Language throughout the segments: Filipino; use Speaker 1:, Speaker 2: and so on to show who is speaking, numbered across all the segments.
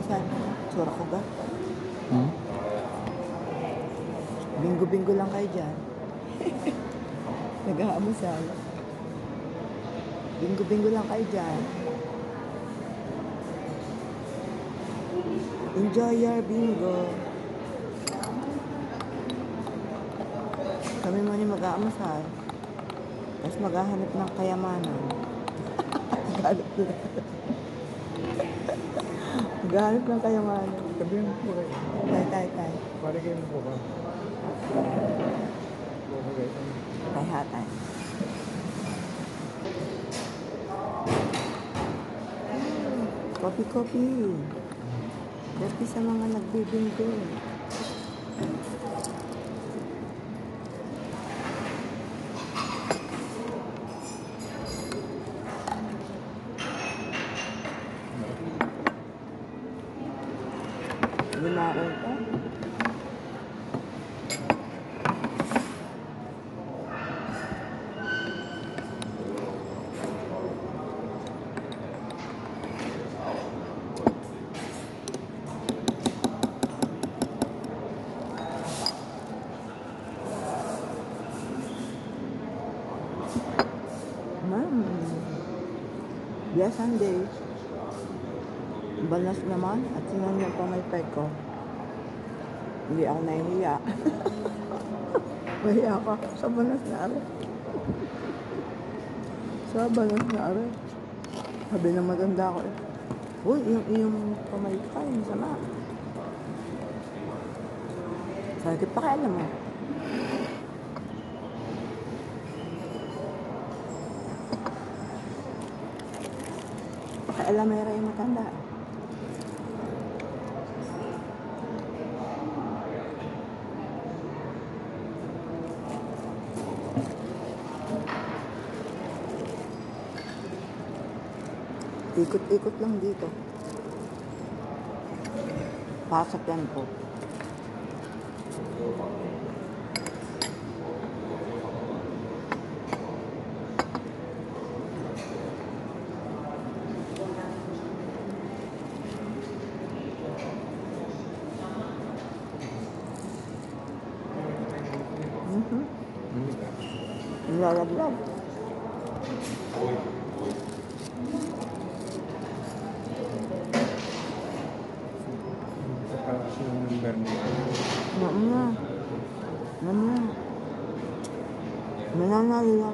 Speaker 1: nag-aamusal. Sura ko ga.
Speaker 2: Hmm?
Speaker 1: Bingo-bingo lang kayo dyan. Nag-aamusal. Bingo-bingo lang kayo dyan. Enjoy your bingo. Kami mo ni mag-aamusal. Tapos maghahanap ng kayamanan. Maghahanap ng kayamanan.
Speaker 2: Sabihin mo po kayo.
Speaker 1: Tay.
Speaker 2: Pare kayo mo po ba? Okay.
Speaker 1: Tay hatay. Kopi. Kopi sa mga nagbibinggo. Lumaon pa. Ma'am. Yes, Sunday. Balas naman at sinanyan pa may peg ko. Hindi ako nahihiya. Mahiya ka sa balas na are. Sa balas na are. Sabi ng maganda ko uy, yung kamay ka, yung sama. Sabi pa kaya mo. Pakialamera yung matanda. Ikot-ikot lang dito. Pasok yan po. Nilalaglag. Mama. Mananalo.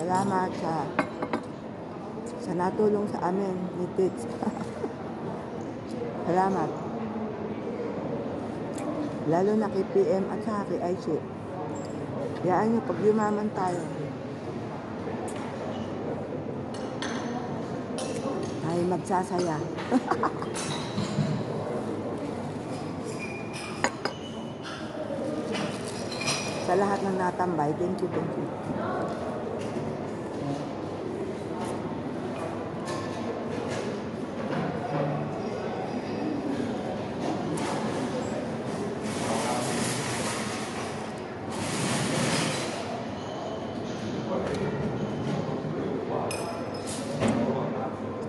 Speaker 1: Salamat sa natulong sa amin ni Tits. Salamat. Lalo na kay PM at saka kay IC. Yaan nyo, pag yumaman tayo, ay magsasaya. Sa lahat ng natambay, thank you.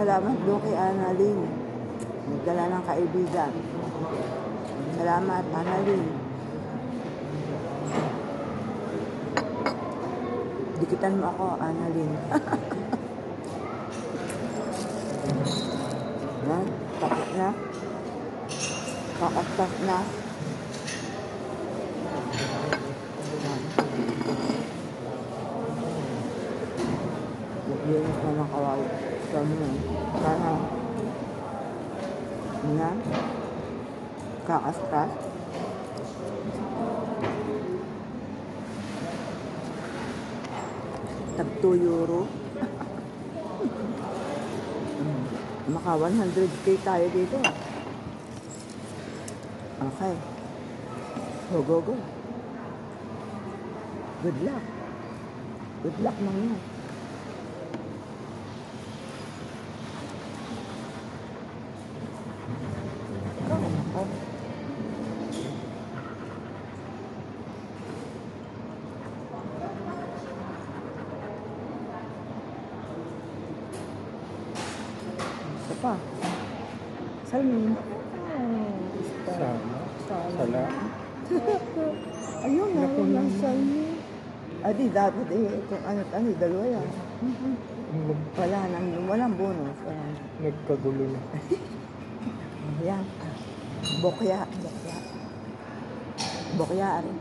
Speaker 1: Salamat doon kay Annalyn. Nagdala ng kaibigan. Salamat, Annalyn. Dikitan mo ako, Annalyn. Yan, tapos na. Kakastas na. Maglinis na ng kawal. Sana yan, kakastas. Tag 2 euro. Maka 100k tayo dito. Okay. Go, go, go. Good luck. Good luck lang yan. Ako. Isa pa. Salmin.
Speaker 2: Sama. Sala.
Speaker 1: Ayun na,
Speaker 2: Naku,
Speaker 1: yung
Speaker 2: naman.
Speaker 1: salmin. Adi, dapat kung ano, dalawa yan. Wala nang, walang bonus. Walang.
Speaker 2: Nagkagulo na.
Speaker 1: Yan. Bokya. Bokya. Bokya rin.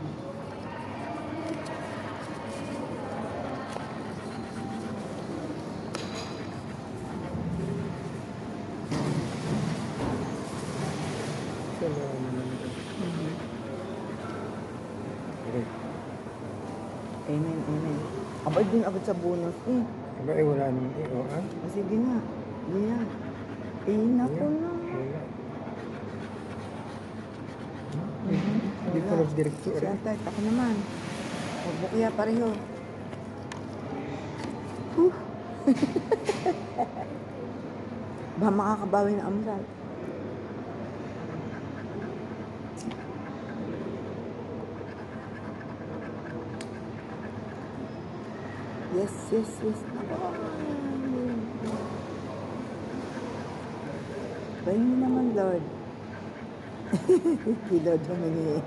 Speaker 2: Sala naman. Okay.
Speaker 1: Amen, amen. Abad din abad sa bonus.
Speaker 2: Aba, wala naman eh. O, ah?
Speaker 1: Sige nga. Yan. Naku na.
Speaker 2: Wala.
Speaker 1: Mhm.
Speaker 2: Hindi ko
Speaker 1: Wala.
Speaker 2: nag-directo
Speaker 1: Si
Speaker 2: rin.
Speaker 1: Antay, ako naman. Bokya pareho. Huh. Ba makakabawi na amsal. Yes, yes, yes. Bayin mo naman, Lord. Si Lord humingi.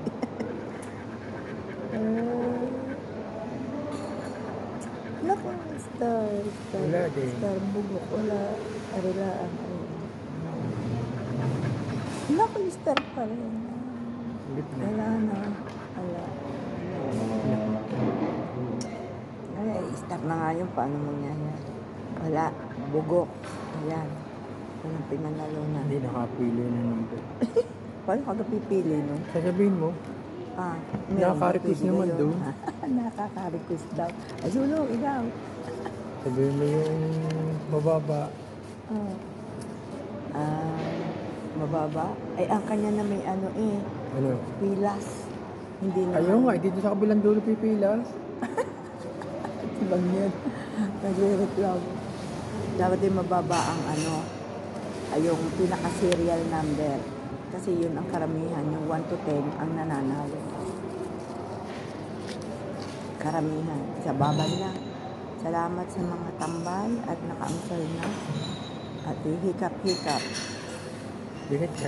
Speaker 1: Naku, star.
Speaker 2: Wala din.
Speaker 1: Star bugok. Wala. Arilaan. Naku, star pa rin.
Speaker 2: Ulit na.
Speaker 1: Wala na. Wala. Ay, stop na nga yun. Paano mangyayari? Wala. Bugok. Ayan. Walang pinanalunan.
Speaker 2: Hindi nakapili na number.
Speaker 1: Paano ka pipili nun?
Speaker 2: Sasabihin mo,
Speaker 1: Ah,
Speaker 2: Nakaka-request naman doon.
Speaker 1: Nakaka-request daw. Ay, sulong, ikaw.
Speaker 2: sabihin mo yung mababa.
Speaker 1: Mababa. Ay, ang kanya na may ano
Speaker 2: Ano?
Speaker 1: pilas. Hindi na.
Speaker 2: Ayaw nga, dito sa kabilang dulo pipilas.
Speaker 1: Ibang yan. Nagre-reklamo. Dapat din mababa ang ano, ay yung pinaka-serial number. Kasi yun ang karamihan, yung 1 to 10 ang nananalo. Karamihan. Sa baba lang. Salamat sa mga tambay at nakaamsal na. At hikap-hikap.
Speaker 2: Dikit ka